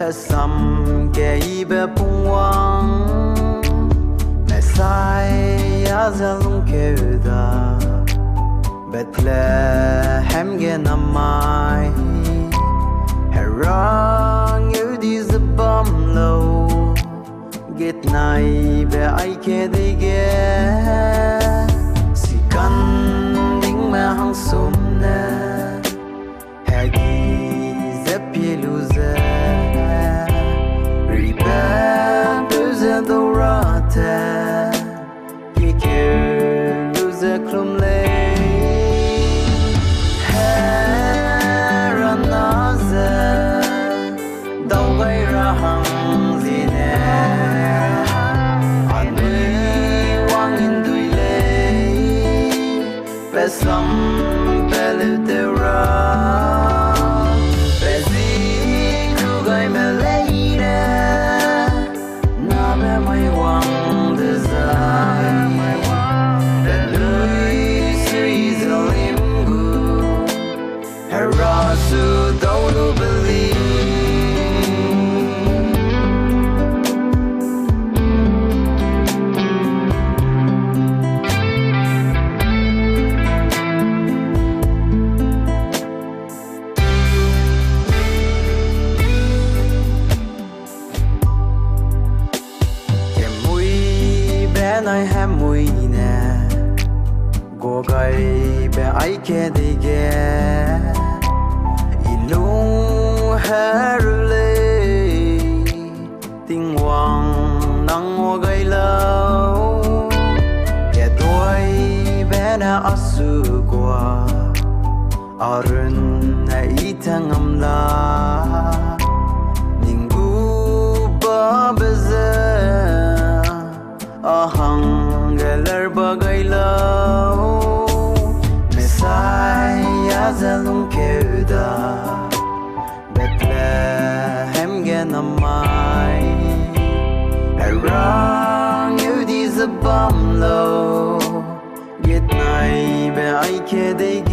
hesam keyibe pungwang mesai lungkeu da Bethlehem nemai HERA ngeudize geitnai be aikedeige sikan ding me hang sumne hegi peluze ribe duze dourate luze klumle heranaze dougai rahang jene anui wang nduilei pesam peleu teura peji kugaimeleine nabemai wang so don't believe kemui benai hemui ne gogai be aikedeige pungwang nang gai lâu ke đôi bena asu qua arun na itang amla ningu ba beze ahang gelar bagai lâu mesai lungkeu da Bethlehem nemai HERA ngeudize geitnai be aikedeige